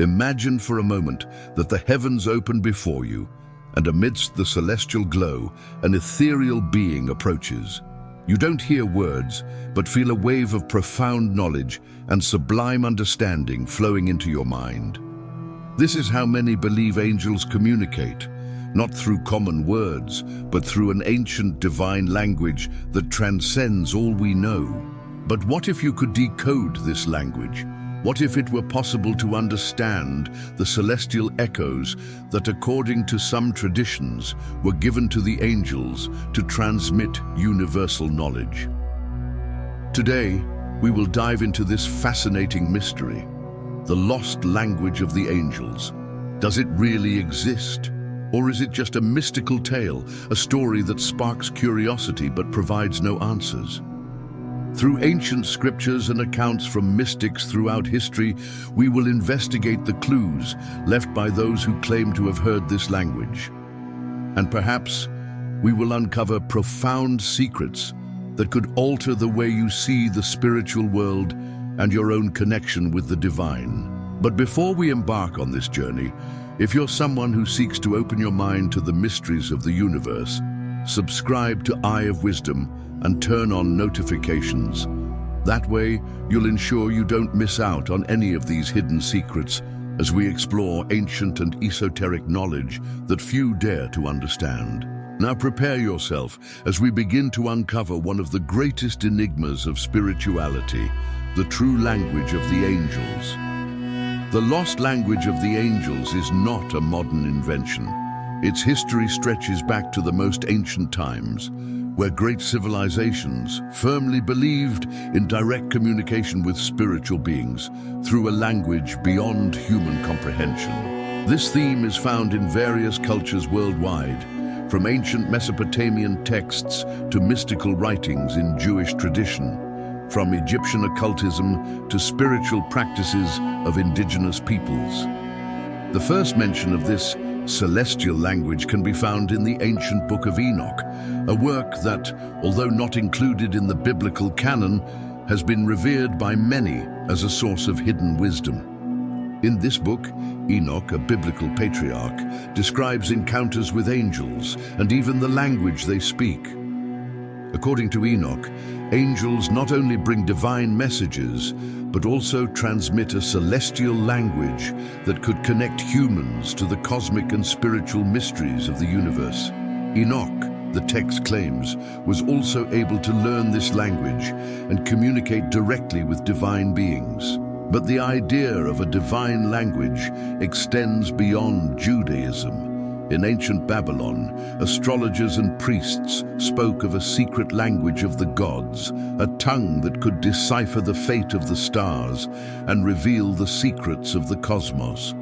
Imagine for a moment that the heavens open before you, and amidst the celestial glow, an ethereal being approaches. You don't hear words, but feel a wave of profound knowledge and sublime understanding flowing into your mind. This is how many believe angels communicate, not through common words, but through an ancient divine language that transcends all we know. But what if you could decode this language? What if it were possible to understand the celestial echoes that, according to some traditions, were given to the angels to transmit universal knowledge? Today, we will dive into this fascinating mystery, the lost language of the angels. Does it really exist? Or is it just a mystical tale, a story that sparks curiosity but provides no answers? Through ancient scriptures and accounts from mystics throughout history, we will investigate the clues left by those who claim to have heard this language. And perhaps we will uncover profound secrets that could alter the way you see the spiritual world and your own connection with the divine. But before we embark on this journey, if you're someone who seeks to open your mind to the mysteries of the universe, subscribe to Eye of Wisdom and turn on notifications. That way, you'll ensure you don't miss out on any of these hidden secrets as we explore ancient and esoteric knowledge that few dare to understand. Now prepare yourself as we begin to uncover one of the greatest enigmas of spirituality, the true language of the angels. The lost language of the angels is not a modern invention. Its history stretches back to the most ancient times, where great civilizations firmly believed in direct communication with spiritual beings through a language beyond human comprehension. This theme is found in various cultures worldwide, from ancient Mesopotamian texts to mystical writings in Jewish tradition, from Egyptian occultism to spiritual practices of indigenous peoples. The first mention of this celestial language can be found in the ancient Book of Enoch, a work that, although not included in the biblical canon, has been revered by many as a source of hidden wisdom. In this book, Enoch, a biblical patriarch, describes encounters with angels and even the language they speak. According to Enoch, angels not only bring divine messages, but also transmit a celestial language that could connect humans to the cosmic and spiritual mysteries of the universe. Enoch, the text claims, was also able to learn this language and communicate directly with divine beings. But the idea of a divine language extends beyond Judaism. In ancient Babylon, astrologers and priests spoke of a secret language of the gods, a tongue that could decipher the fate of the stars and reveal the secrets of the cosmos.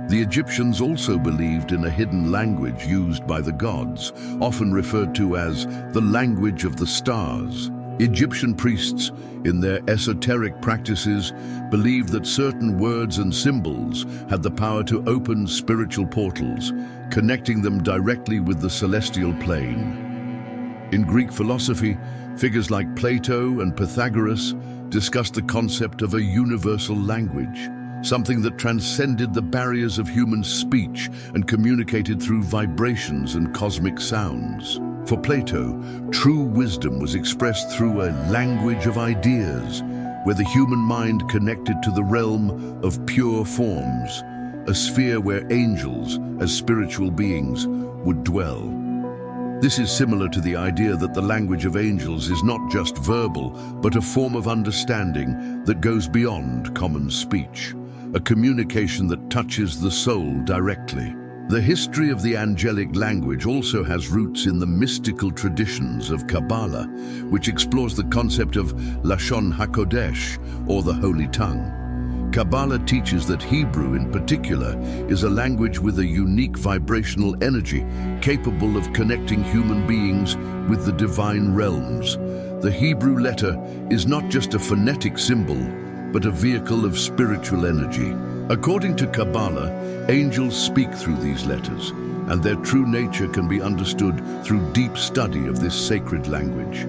The Egyptians also believed in a hidden language used by the gods, often referred to as the language of the stars. Egyptian priests, in their esoteric practices, believed that certain words and symbols had the power to open spiritual portals, connecting them directly with the celestial plane. In Greek philosophy, figures like Plato and Pythagoras discussed the concept of a universal language, something that transcended the barriers of human speech and communicated through vibrations and cosmic sounds. For Plato, true wisdom was expressed through a language of ideas, where the human mind connected to the realm of pure forms, a sphere where angels, as spiritual beings, would dwell. This is similar to the idea that the language of angels is not just verbal, but a form of understanding that goes beyond common speech, a communication that touches the soul directly. The history of the angelic language also has roots in the mystical traditions of Kabbalah, which explores the concept of Lashon HaKodesh, or the Holy Tongue. Kabbalah teaches that Hebrew, in particular, is a language with a unique vibrational energy, capable of connecting human beings with the divine realms. The Hebrew letter is not just a phonetic symbol, but a vehicle of spiritual energy. According to Kabbalah, angels speak through these letters, and their true nature can be understood through deep study of this sacred language.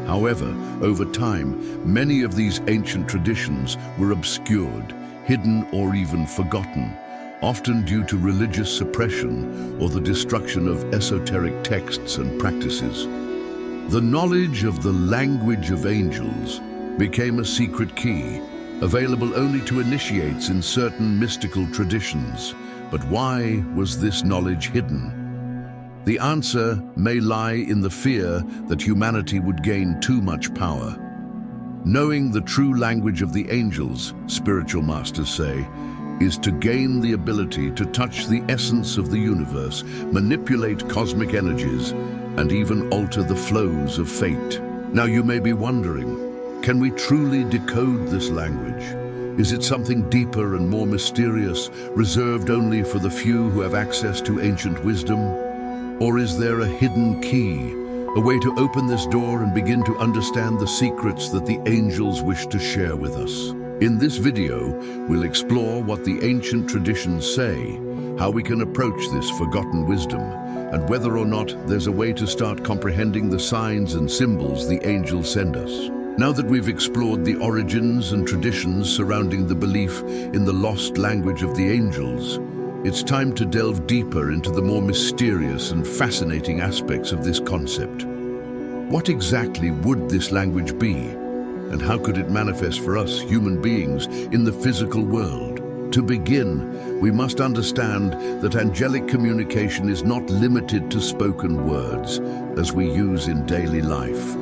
However, over time, many of these ancient traditions were obscured, hidden or even forgotten, often due to religious suppression or the destruction of esoteric texts and practices. The knowledge of the language of angels became a secret key, available only to initiates in certain mystical traditions. But why was this knowledge hidden? The answer may lie in the fear that humanity would gain too much power. Knowing the true language of the angels, spiritual masters say, is to gain the ability to touch the essence of the universe, manipulate cosmic energies, and even alter the flows of fate. Now you may be wondering, can we truly decode this language? Is it something deeper and more mysterious, reserved only for the few who have access to ancient wisdom? Or is there a hidden key, a way to open this door and begin to understand the secrets that the angels wish to share with us? In this video, we'll explore what the ancient traditions say, how we can approach this forgotten wisdom, and whether or not there's a way to start comprehending the signs and symbols the angels send us. Now that we've explored the origins and traditions surrounding the belief in the lost language of the angels, it's time to delve deeper into the more mysterious and fascinating aspects of this concept. What exactly would this language be, and how could it manifest for us human beings in the physical world? To begin, we must understand that angelic communication is not limited to spoken words, as we use in daily life.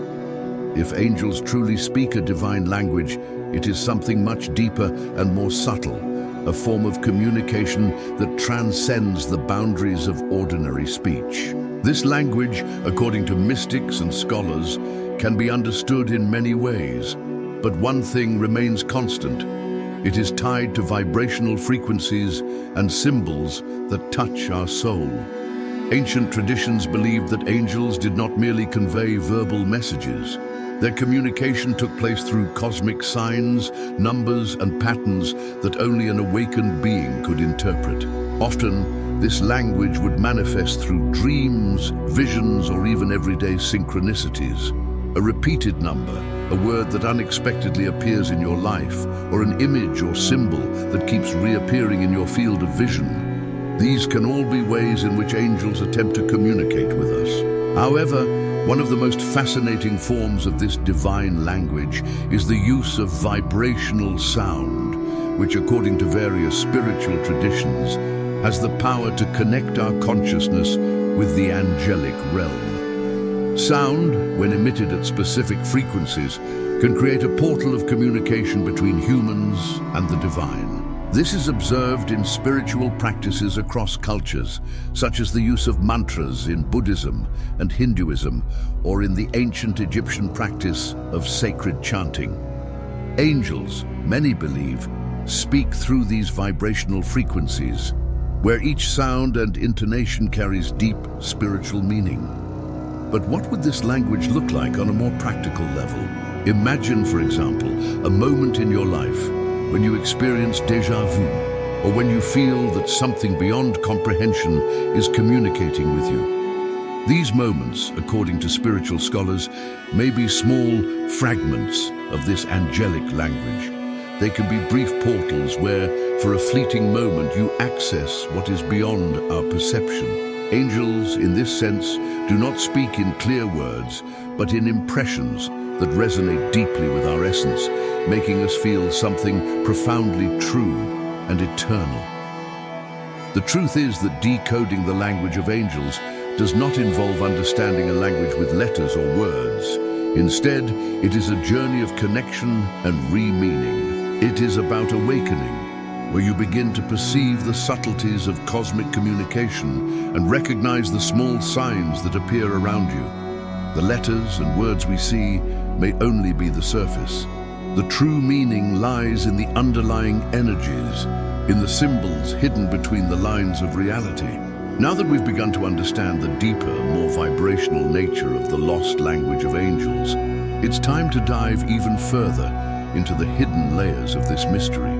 If angels truly speak a divine language, it is something much deeper and more subtle, a form of communication that transcends the boundaries of ordinary speech. This language, according to mystics and scholars, can be understood in many ways, but one thing remains constant. It is tied to vibrational frequencies and symbols that touch our soul. Ancient traditions believed that angels did not merely convey verbal messages. Their communication took place through cosmic signs, numbers, and patterns that only an awakened being could interpret. Often, this language would manifest through dreams, visions, or even everyday synchronicities. A repeated number, a word that unexpectedly appears in your life, or an image or symbol that keeps reappearing in your field of vision. These can all be ways in which angels attempt to communicate with us. However, one of the most fascinating forms of this divine language is the use of vibrational sound, which, according to various spiritual traditions, has the power to connect our consciousness with the angelic realm. Sound, when emitted at specific frequencies, can create a portal of communication between humans and the divine. This is observed in spiritual practices across cultures, such as the use of mantras in Buddhism and Hinduism, or in the ancient Egyptian practice of sacred chanting. Angels, many believe, speak through these vibrational frequencies, where each sound and intonation carries deep spiritual meaning. But what would this language look like on a more practical level? Imagine, for example, a moment in your life when you experience déjà vu, or when you feel that something beyond comprehension is communicating with you. These moments, according to spiritual scholars, may be small fragments of this angelic language. They can be brief portals where, for a fleeting moment, you access what is beyond our perception. Angels, in this sense, do not speak in clear words, but in impressions that resonate deeply with our essence, making us feel something profoundly true and eternal. The truth is that decoding the language of angels does not involve understanding a language with letters or words. Instead, it is a journey of connection and re-meaning. It is about awakening, where you begin to perceive the subtleties of cosmic communication and recognize the small signs that appear around you. The letters and words we see may only be the surface. The true meaning lies in the underlying energies, in the symbols hidden between the lines of reality. Now that we've begun to understand the deeper, more vibrational nature of the lost language of angels, it's time to dive even further into the hidden layers of this mystery.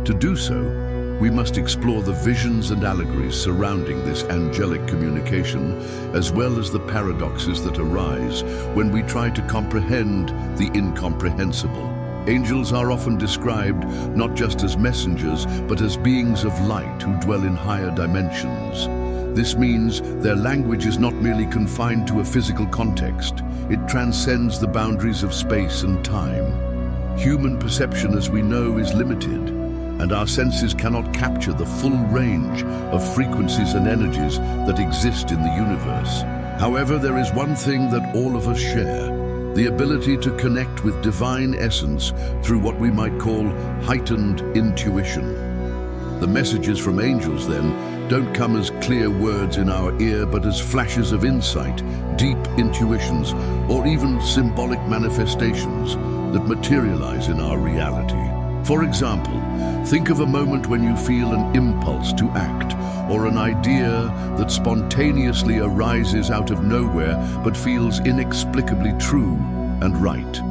To do so, we must explore the visions and allegories surrounding this angelic communication, as well as the paradoxes that arise when we try to comprehend the incomprehensible. Angels are often described not just as messengers, but as beings of light who dwell in higher dimensions. This means their language is not merely confined to a physical context. It transcends the boundaries of space and time. Human perception, as we know, is limited, and our senses cannot capture the full range of frequencies and energies that exist in the universe. However, there is one thing that all of us share: the ability to connect with divine essence through what we might call heightened intuition. The messages from angels, then, don't come as clear words in our ear, but as flashes of insight, deep intuitions, or even symbolic manifestations that materialize in our reality. For example, think of a moment when you feel an impulse to act, or an idea that spontaneously arises out of nowhere but feels inexplicably true and right.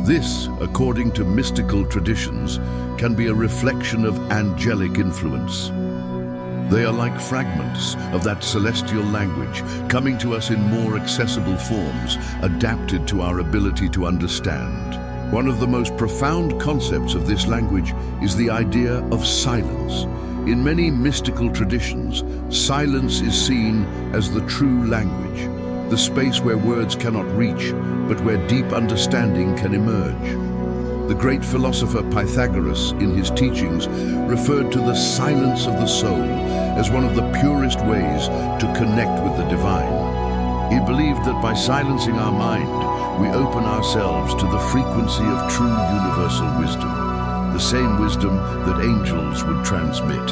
This, according to mystical traditions, can be a reflection of angelic influence. They are like fragments of that celestial language, coming to us in more accessible forms, adapted to our ability to understand. One of the most profound concepts of this language is the idea of silence. In many mystical traditions, silence is seen as the true language, the space where words cannot reach, but where deep understanding can emerge. The great philosopher Pythagoras, in his teachings, referred to the silence of the soul as one of the purest ways to connect with the divine. He believed that by silencing our mind, we open ourselves to the frequency of true universal wisdom, the same wisdom that angels would transmit.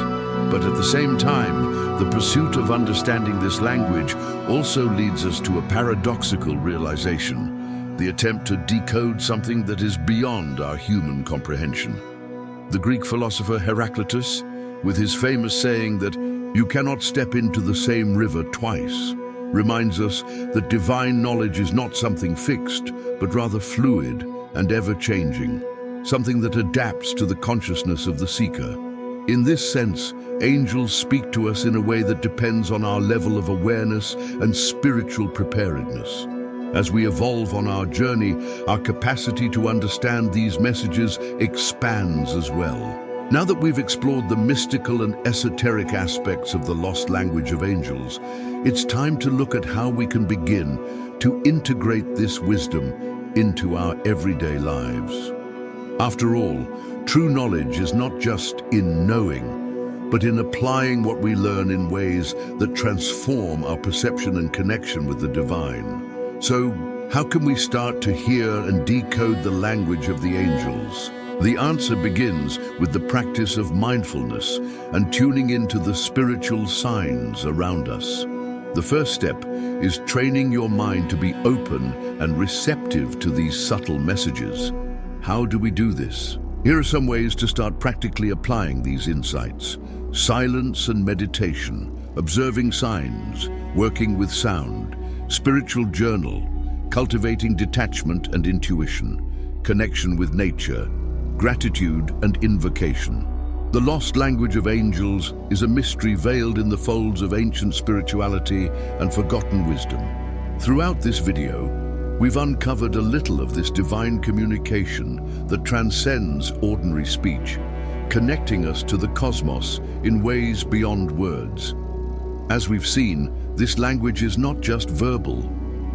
But at the same time, the pursuit of understanding this language also leads us to a paradoxical realization: the attempt to decode something that is beyond our human comprehension. The Greek philosopher Heraclitus, with his famous saying that you cannot step into the same river twice, reminds us that divine knowledge is not something fixed, but rather fluid and ever-changing, something that adapts to the consciousness of the seeker. In this sense, angels speak to us in a way that depends on our level of awareness and spiritual preparedness. As we evolve on our journey, our capacity to understand these messages expands as well. Now that we've explored the mystical and esoteric aspects of the lost language of angels, it's time to look at how we can begin to integrate this wisdom into our everyday lives. After all, true knowledge is not just in knowing, but in applying what we learn in ways that transform our perception and connection with the divine. So, how can we start to hear and decode the language of the angels? The answer begins with the practice of mindfulness and tuning into the spiritual signs around us. The first step is training your mind to be open and receptive to these subtle messages. How do we do this? Here are some ways to start practically applying these insights. Silence and meditation, observing signs, working with sound, spiritual journal, cultivating detachment and intuition, connection with nature, gratitude and invocation. The lost language of angels is a mystery veiled in the folds of ancient spirituality and forgotten wisdom. Throughout this video, we've uncovered a little of this divine communication that transcends ordinary speech, connecting us to the cosmos in ways beyond words. As we've seen, this language is not just verbal,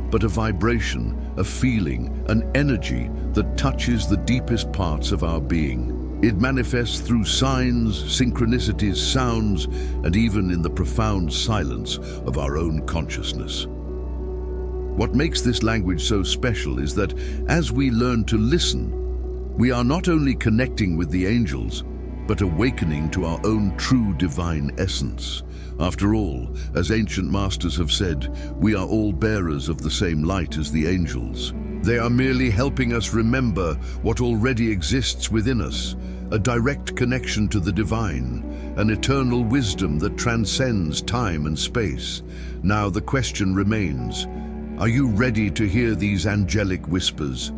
but a vibration, a feeling, an energy that touches the deepest parts of our being. It manifests through signs, synchronicities, sounds, and even in the profound silence of our own consciousness. What makes this language so special is that as we learn to listen, we are not only connecting with the angels, but awakening to our own true divine essence. After all, as ancient masters have said, we are all bearers of the same light as the angels. They are merely helping us remember what already exists within us, a direct connection to the divine, an eternal wisdom that transcends time and space. Now the question remains, are you ready to hear these angelic whispers?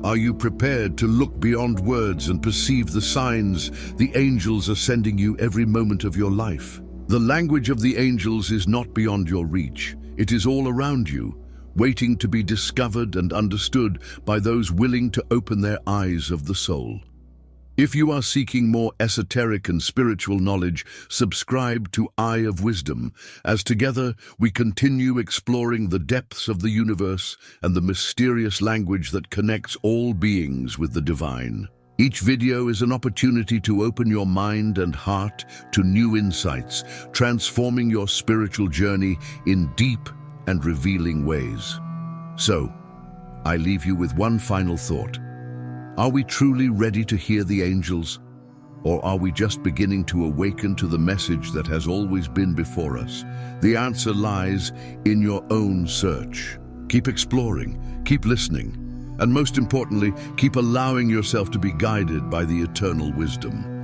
Are you prepared to look beyond words and perceive the signs the angels are sending you every moment of your life? The language of the angels is not beyond your reach. It is all around you, waiting to be discovered and understood by those willing to open their eyes of the soul. If you are seeking more esoteric and spiritual knowledge, subscribe to Eye of Wisdom, as together we continue exploring the depths of the universe and the mysterious language that connects all beings with the divine. Each video is an opportunity to open your mind and heart to new insights, transforming your spiritual journey in deep and revealing ways. So, I leave you with one final thought. Are we truly ready to hear the angels? Or are we just beginning to awaken to the message that has always been before us? The answer lies in your own search. Keep exploring, keep listening, and most importantly, keep allowing yourself to be guided by the eternal wisdom.